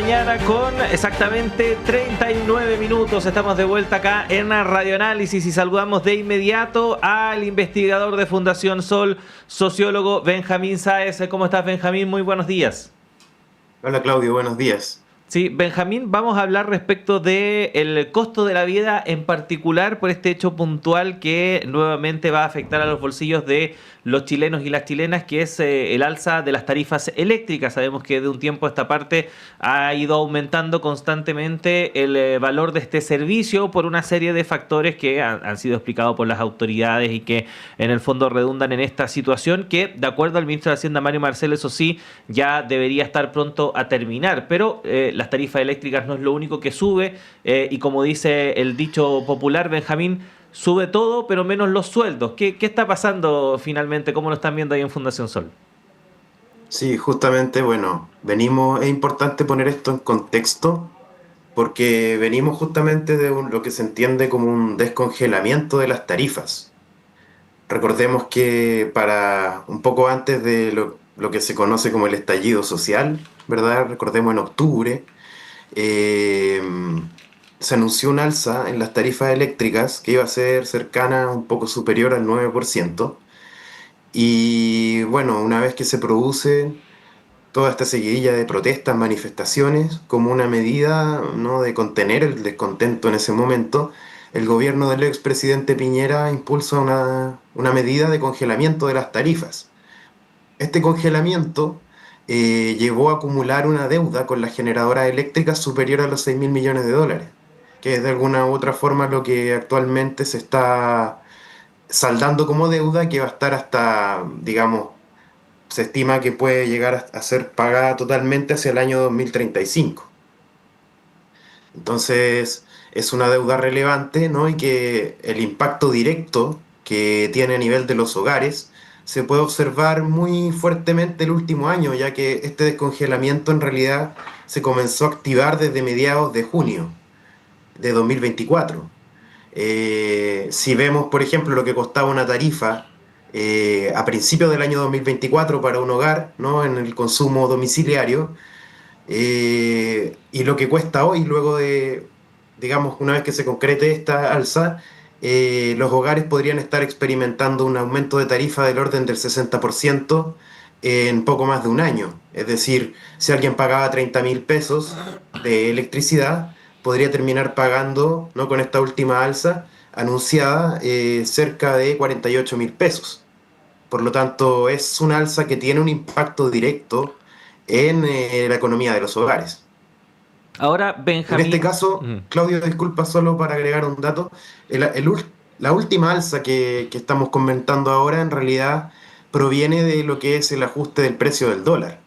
mañana con exactamente 39 minutos. Estamos de vuelta acá en Radio Análisis y saludamos de inmediato al investigador de Fundación Sol, sociólogo Benjamín Sáez. ¿Cómo estás, Benjamín? Muy buenos días. Hola Claudio, buenos días. Sí, Benjamín, vamos a hablar respecto del costo de la vida, en particular por este hecho puntual que nuevamente va a afectar a los bolsillos de los chilenos y las chilenas, que es el alza de las tarifas eléctricas. Sabemos que de un tiempo a esta parte ha ido aumentando constantemente el valor de este servicio por una serie de factores que han sido explicados por las autoridades y que en el fondo redundan en esta situación que, de acuerdo al ministro de Hacienda, Mario Marcel, eso sí, ya debería estar pronto a terminar. Pero las tarifas eléctricas no es lo único que sube y, como dice el dicho popular, Benjamín, sube todo, pero menos los sueldos. ¿Qué está pasando finalmente? ¿Cómo lo están viendo ahí en Fundación Sol? Sí, justamente, bueno, es importante poner esto en contexto porque venimos justamente de lo que se entiende como un descongelamiento de las tarifas. Recordemos que para un poco antes de lo que se conoce como el estallido social, ¿verdad? Recordemos en octubre, eh, se anunció un alza en las tarifas eléctricas que iba a ser cercana, un poco superior al 9%. Y bueno, una vez que se produce toda esta seguidilla de protestas, manifestaciones, como una medida, ¿no?, de contener el descontento en ese momento, el gobierno del expresidente Piñera impulsa una medida de congelamiento de las tarifas. Este congelamiento llevó a acumular una deuda con las generadoras eléctricas superior a los 6.000 millones de dólares, que es de alguna u otra forma lo que actualmente se está saldando como deuda, que va a estar hasta, digamos, se estima que puede llegar a ser pagada totalmente hacia el año 2035. Entonces, es una deuda relevante, ¿no? Y que el impacto directo que tiene a nivel de los hogares se puede observar muy fuertemente el último año, ya que este descongelamiento en realidad se comenzó a activar desde mediados de junio de 2024. Si vemos, por ejemplo, lo que costaba una tarifa a principios del año 2024 para un hogar, ¿no?, en el consumo domiciliario, y lo que cuesta hoy, luego de, digamos, una vez que se concrete esta alza, los hogares podrían estar experimentando un aumento de tarifa del orden del 60% en poco más de un año. Es decir, si alguien pagaba 30.000 pesos de electricidad, podría terminar pagando, ¿no?, con esta última alza anunciada, cerca de 48.000 pesos. Por lo tanto, es una alza que tiene un impacto directo en la economía de los hogares. Ahora, En este Benjamín... caso, Claudio, disculpa, solo para agregar un dato, la última alza que estamos comentando ahora en realidad proviene de lo que es el ajuste del precio del dólar.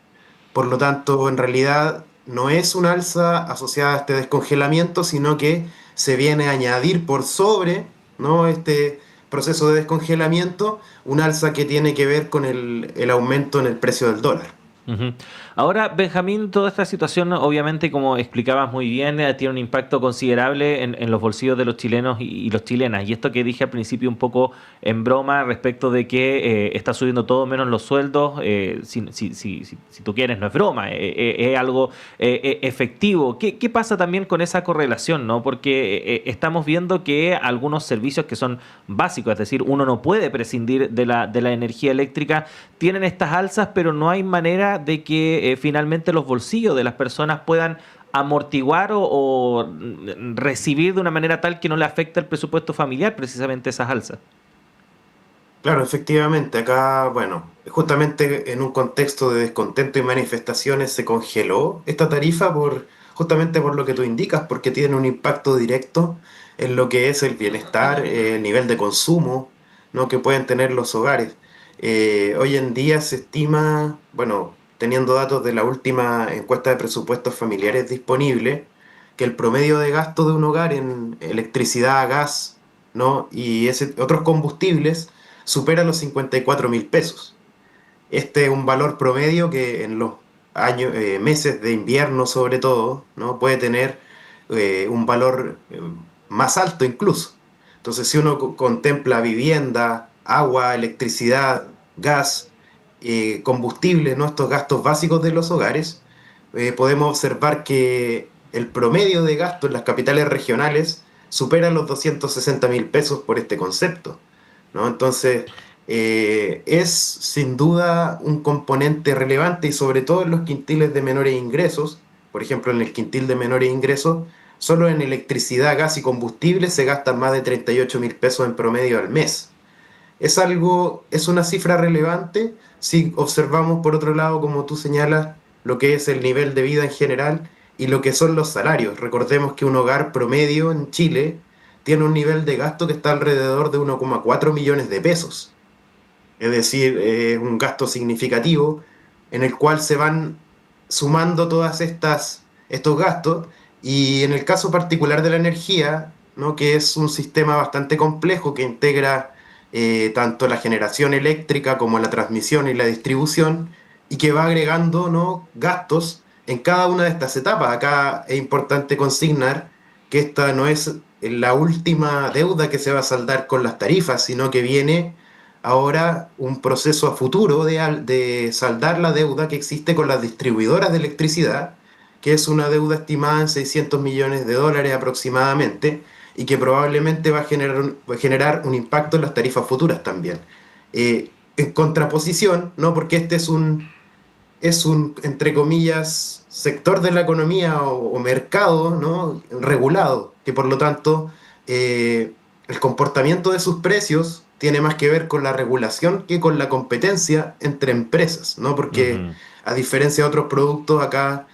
Por lo tanto, en realidad no es una alza asociada a este descongelamiento, sino que se viene a añadir por sobre, ¿no?, este proceso de descongelamiento, un alza que tiene que ver con el aumento en el precio del dólar. Ujú. Ahora, Benjamín, toda esta situación, obviamente, como explicabas muy bien, tiene un impacto considerable en los bolsillos de los chilenos y los chilenas. Y esto que dije al principio un poco en broma respecto de que está subiendo todo menos los sueldos, si tú quieres, no es broma, es algo efectivo. ¿Qué pasa también con esa correlación, no? Porque estamos viendo que algunos servicios que son básicos, es decir, uno no puede prescindir de la energía eléctrica, tienen estas alzas, pero no hay manera de que finalmente los bolsillos de las personas puedan amortiguar o recibir de una manera tal que no le afecte al presupuesto familiar precisamente esas alzas. Claro, efectivamente, acá, bueno, justamente en un contexto de descontento y manifestaciones se congeló esta tarifa justamente por lo que tú indicas, porque tiene un impacto directo en lo que es el bienestar, el nivel de consumo, ¿no?, que pueden tener los hogares. Hoy en día se estima, bueno, teniendo datos de la última encuesta de presupuestos familiares disponible, que el promedio de gasto de un hogar en electricidad, gas, ¿no?, y otros combustibles supera los 54.000 pesos. Este es un valor promedio que en los meses de invierno sobre todo, ¿no?, puede tener un valor más alto incluso. Entonces, si uno contempla vivienda, agua, electricidad, gas, combustible, ¿no?, estos gastos básicos de los hogares, podemos observar que el promedio de gasto en las capitales regionales supera los 260.000 pesos por este concepto, ¿no? Entonces, es sin duda un componente relevante y sobre todo en los quintiles de menores ingresos. Por ejemplo, en el quintil de menores ingresos, solo en electricidad, gas y combustible se gastan más de 38.000 pesos en promedio al mes. Es una cifra relevante si observamos por otro lado, como tú señalas, lo que es el nivel de vida en general y lo que son los salarios. Recordemos que un hogar promedio en Chile tiene un nivel de gasto que está alrededor de 1,4 millones de pesos. Es decir, un gasto significativo en el cual se van sumando estos gastos y en el caso particular de la energía, ¿no? Que es un sistema bastante complejo que integra tanto la generación eléctrica como la transmisión y la distribución y que va agregando, ¿no? gastos en cada una de estas etapas. Acá es importante consignar que esta no es la última deuda que se va a saldar con las tarifas, sino que viene ahora un proceso a futuro de saldar la deuda que existe con las distribuidoras de electricidad, que es una deuda estimada en 600 millones de dólares aproximadamente, y que probablemente va a generar un impacto en las tarifas futuras también. En contraposición, ¿no? Porque este es un, entre comillas, sector de la economía o mercado, ¿no? regulado, que por lo tanto el comportamiento de sus precios tiene más que ver con la regulación que con la competencia entre empresas, ¿no? Porque Ujú. a diferencia de otros productos, acá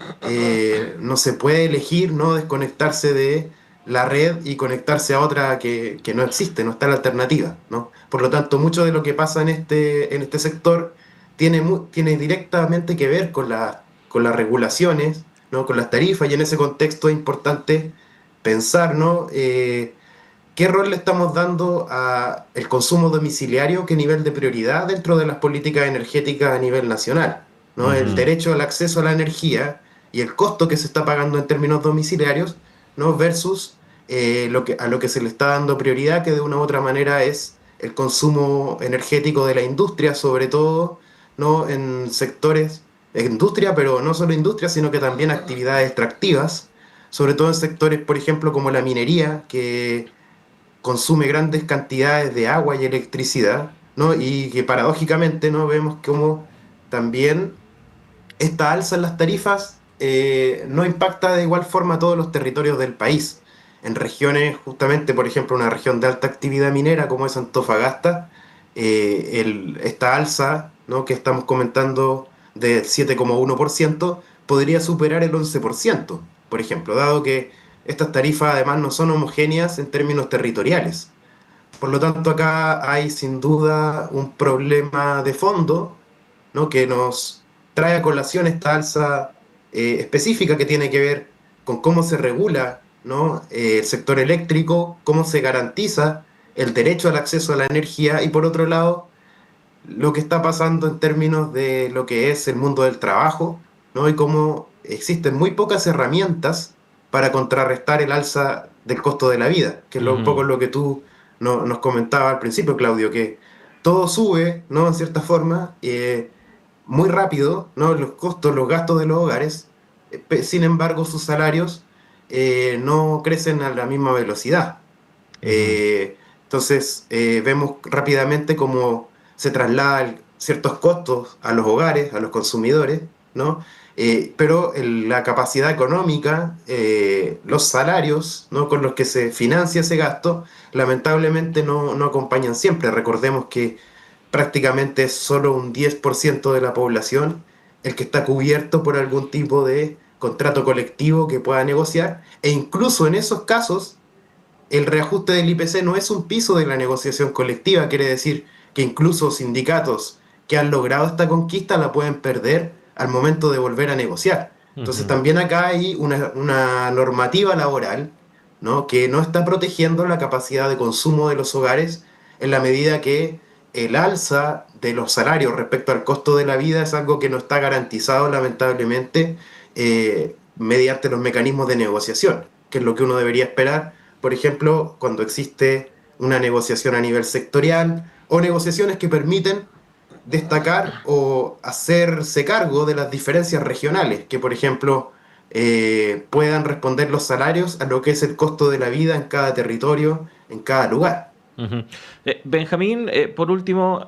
no se puede elegir, ¿no? desconectarse de la red y conectarse a otra que no existe, no está la alternativa, ¿no? Por lo tanto, mucho de lo que pasa en este sector tiene directamente que ver con las regulaciones, ¿no? con las tarifas, y en ese contexto es importante pensar, ¿no? ¿Qué rol le estamos dando a el consumo domiciliario? ¿Qué nivel de prioridad dentro de las políticas energéticas a nivel nacional? ¿No? El Ujú. derecho al acceso a la energía y el costo que se está pagando en términos domiciliarios, ¿no? versus a lo que se le está dando prioridad, que de una u otra manera es el consumo energético de la industria, sobre todo, ¿no? en sectores de industria, pero no solo industria, sino que también actividades extractivas, sobre todo en sectores, por ejemplo, como la minería, que consume grandes cantidades de agua y electricidad, ¿no? Y que paradójicamente, ¿no? vemos como también esta alza en las tarifas no impacta de igual forma a todos los territorios del país. En regiones, justamente, por ejemplo, una región de alta actividad minera como es Antofagasta, esta alza, ¿no? que estamos comentando de 7,1% podría superar el 11%, por ejemplo, dado que estas tarifas además no son homogéneas en términos territoriales. Por lo tanto, acá hay sin duda un problema de fondo, ¿no? que nos trae a colación esta alza específica que tiene que ver con cómo se regula, ¿no? el sector eléctrico, cómo se garantiza el derecho al acceso a la energía y por otro lado, lo que está pasando en términos de lo que es el mundo del trabajo, ¿no? y cómo existen muy pocas herramientas para contrarrestar el alza del costo de la vida, que es un poco Ujú. lo que tú nos comentabas al principio, Claudio, que todo sube, ¿no? en cierta forma, muy rápido, ¿no? los costos, los gastos de los hogares, sin embargo sus salarios no crecen a la misma velocidad. Ujú. Entonces, vemos rápidamente cómo se trasladan ciertos costos a los hogares, a los consumidores, ¿no? Pero la capacidad económica, los salarios, ¿no? con los que se financia ese gasto, lamentablemente no acompañan siempre. Recordemos que prácticamente es solo un 10% de la población el que está cubierto por algún tipo de contrato colectivo que pueda negociar, e incluso en esos casos el reajuste del IPC no es un piso de la negociación colectiva, quiere decir que incluso sindicatos que han logrado esta conquista la pueden perder al momento de volver a negociar. Entonces Ujú. también acá hay una normativa laboral, ¿no? que no está protegiendo la capacidad de consumo de los hogares en la medida que el alza de los salarios respecto al costo de la vida es algo que no está garantizado lamentablemente mediante los mecanismos de negociación, que es lo que uno debería esperar por ejemplo, cuando existe una negociación a nivel sectorial o negociaciones que permiten destacar o hacerse cargo de las diferencias regionales, que por ejemplo puedan responder los salarios a lo que es el costo de la vida en cada territorio, en cada lugar. Ujú. Benjamín, por último,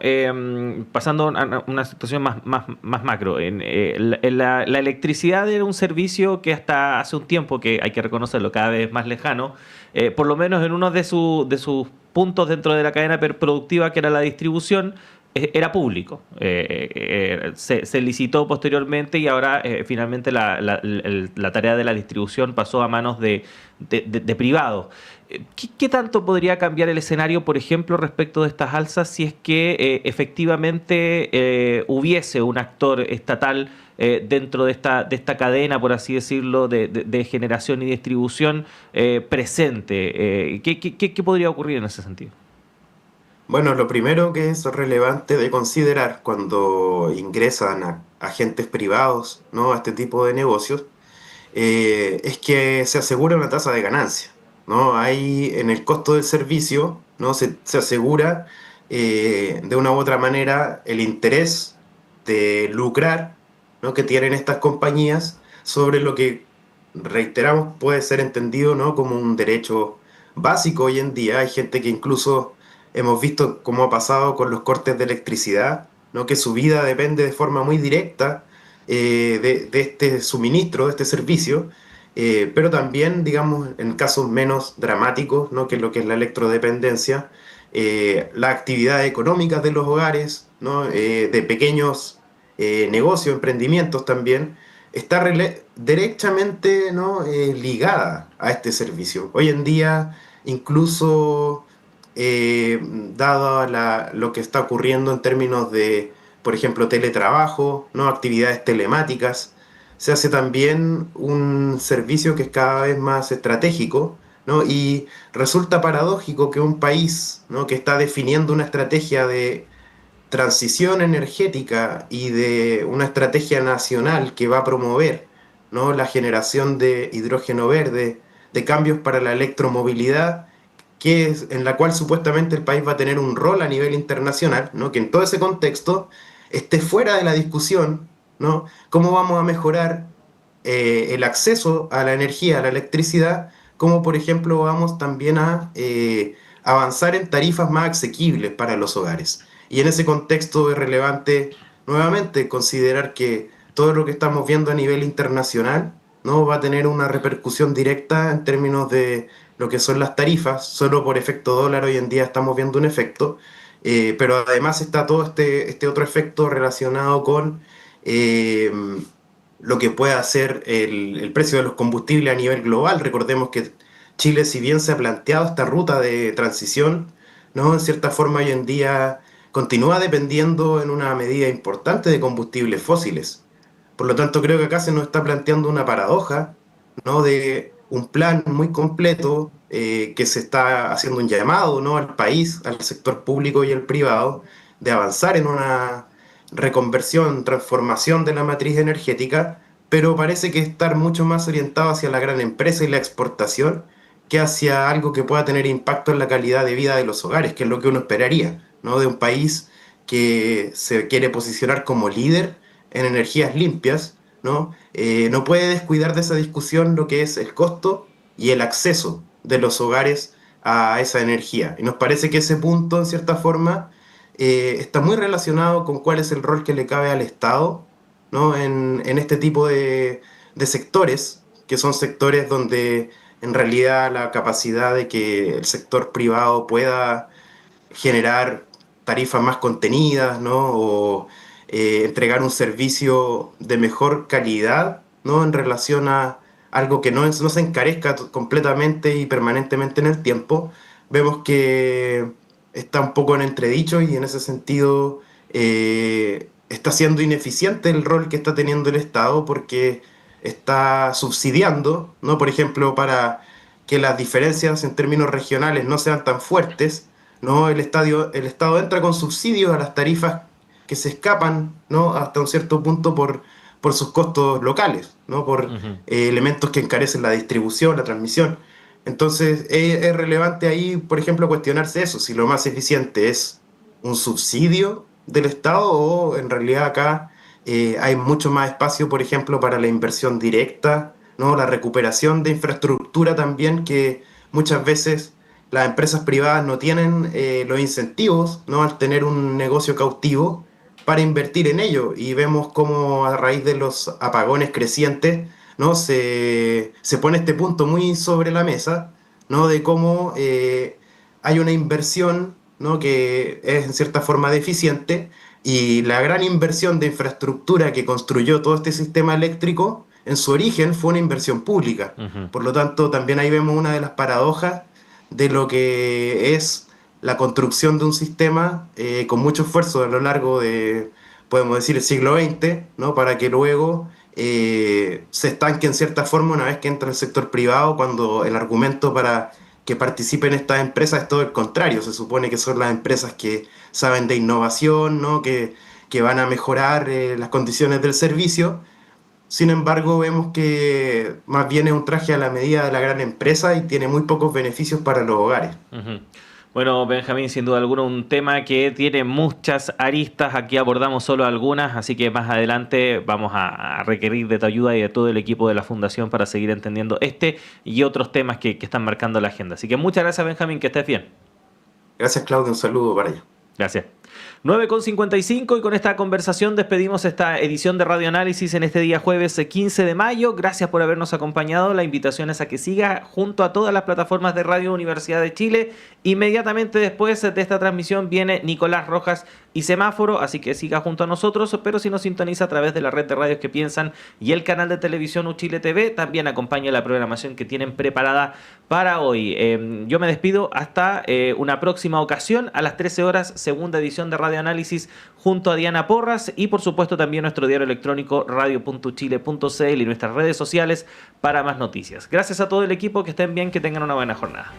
pasando a una situación más macro, la electricidad era un servicio que hasta hace un tiempo, que hay que reconocerlo, cada vez más lejano, por lo menos en uno de sus puntos dentro de la cadena productiva, que era la distribución, era público. Se licitó posteriormente y ahora finalmente la tarea de la distribución pasó a manos de privados. ¿Qué tanto podría cambiar el escenario, por ejemplo, respecto de estas alzas si es que efectivamente hubiese un actor estatal dentro de esta cadena, por así decirlo, de generación y distribución presente? ¿Qué podría ocurrir en ese sentido? Bueno, lo primero que es relevante de considerar cuando ingresan agentes privados, ¿no?, a este tipo de negocios, es que se asegura una tasa de ganancia, ¿no? Hay en el costo del servicio, ¿no? Se asegura de una u otra manera el interés de lucrar, ¿no?, que tienen estas compañías sobre lo que, reiteramos, puede ser entendido, ¿no?, como un derecho básico hoy en día. Hay gente que incluso hemos visto cómo ha pasado con los cortes de electricidad, ¿no?, que su vida depende de forma muy directa de este suministro, de este servicio, pero también, digamos, en casos menos dramáticos, ¿no?, que es lo que es la electrodependencia, las actividades económicas de los hogares, ¿no?, de pequeños negocios, emprendimientos también, está derechamente, ¿no?, ligada a este servicio. Hoy en día, incluso dado lo que está ocurriendo en términos de, por ejemplo, teletrabajo, ¿no?, actividades telemáticas, se hace también un servicio que es cada vez más estratégico, ¿no? Y resulta paradójico que un país, ¿no?, que está definiendo una estrategia de transición energética y de una estrategia nacional que va a promover, ¿no?, la generación de hidrógeno verde, de cambios para la electromovilidad, en la cual supuestamente el país va a tener un rol a nivel internacional, ¿no?, que en todo ese contexto esté fuera de la discusión, ¿no?, cómo vamos a mejorar el acceso a la energía, a la electricidad, como por ejemplo vamos también a avanzar en tarifas más asequibles para los hogares. Y en ese contexto es relevante nuevamente considerar que todo lo que estamos viendo a nivel internacional, ¿no?, va a tener una repercusión directa en términos de lo que son las tarifas. Solo por efecto dólar hoy en día estamos viendo un efecto, pero además está todo este otro efecto relacionado con eh, lo que puede hacer el precio de los combustibles a nivel global. Recordemos que Chile, si bien se ha planteado esta ruta de transición, ¿no?, en cierta forma hoy en día continúa dependiendo en una medida importante de combustibles fósiles. Por lo tanto, creo que acá se nos está planteando una paradoja, ¿no?, de un plan muy completo, que se está haciendo un llamado, ¿no?, al país, al sector público y el privado, de avanzar en una reconversión, transformación de la matriz energética, pero parece que estar mucho más orientado hacia la gran empresa y la exportación que hacia algo que pueda tener impacto en la calidad de vida de los hogares, que es lo que uno esperaría, ¿no?, de un país que se quiere posicionar como líder en energías limpias, ¿no? No puede descuidar de esa discusión lo que es el costo y el acceso de los hogares a esa energía. Y nos parece que ese punto, en cierta forma, está muy relacionado con cuál es el rol que le cabe al Estado, ¿no?, en este tipo de sectores, que son sectores donde en realidad la capacidad de que el sector privado pueda generar tarifas más contenidas, ¿no?, o entregar un servicio de mejor calidad, ¿no?, en relación a algo que no se encarezca completamente y permanentemente en el tiempo, vemos que está un poco en entredicho y en ese sentido está siendo ineficiente el rol que está teniendo el Estado porque está subsidiando, ¿no?, por ejemplo, para que las diferencias en términos regionales no sean tan fuertes, ¿no? El Estado entra con subsidios a las tarifas que se escapan, ¿no?, hasta un cierto punto por sus costos locales, ¿no?, por Ujú. elementos que encarecen la distribución, la transmisión. Entonces, relevante ahí, por ejemplo, cuestionarse eso, si lo más eficiente es un subsidio del Estado o en realidad acá hay mucho más espacio, por ejemplo, para la inversión directa, ¿no? La recuperación de infraestructura también, que muchas veces las empresas privadas no tienen los incentivos, ¿no? Al tener un negocio cautivo para invertir en ello. Y vemos cómo a raíz de los apagones crecientes, ¿no? Se pone este punto muy sobre la mesa, ¿no? De cómo hay una inversión, ¿no? Que es en cierta forma deficiente y la gran inversión de infraestructura que construyó todo este sistema eléctrico en su origen fue una inversión pública. Ujú. Por lo tanto, también ahí vemos una de las paradojas de lo que es la construcción de un sistema con mucho esfuerzo a lo largo de, podemos decir, el siglo XX, ¿no? Para que luego se estanque en cierta forma una vez que entra el sector privado, cuando el argumento para que participen estas empresas es todo el contrario. Se supone que son las empresas que saben de innovación, ¿no? Que van a mejorar las condiciones del servicio. Sin embargo, vemos que más bien es un traje a la medida de la gran empresa y tiene muy pocos beneficios para los hogares. Ujú. Bueno, Benjamín, sin duda alguna un tema que tiene muchas aristas. Aquí abordamos solo algunas, así que más adelante vamos a requerir de tu ayuda y de todo el equipo de la Fundación para seguir entendiendo este y otros temas que están marcando la agenda. Así que muchas gracias, Benjamín, que estés bien. Gracias, Claudio. Un saludo para ella. Gracias. 9:55 y con esta conversación despedimos esta edición de Radio Análisis en este día jueves 15 de mayo. Gracias por habernos acompañado. La invitación es a que siga junto a todas las plataformas de Radio Universidad de Chile. Inmediatamente después de esta transmisión viene Nicolás Rojas y Semáforo, así que siga junto a nosotros, pero si nos sintoniza a través de la red de radios que piensan y el canal de televisión Uchile TV, también acompaña la programación que tienen preparada para hoy. Yo me despido hasta una próxima ocasión a las 13 horas, segunda edición de Radio Análisis junto a Diana Porras y por supuesto también nuestro diario electrónico radio.chile.cl y nuestras redes sociales para más noticias. Gracias a todo el equipo, que estén bien, que tengan una buena jornada.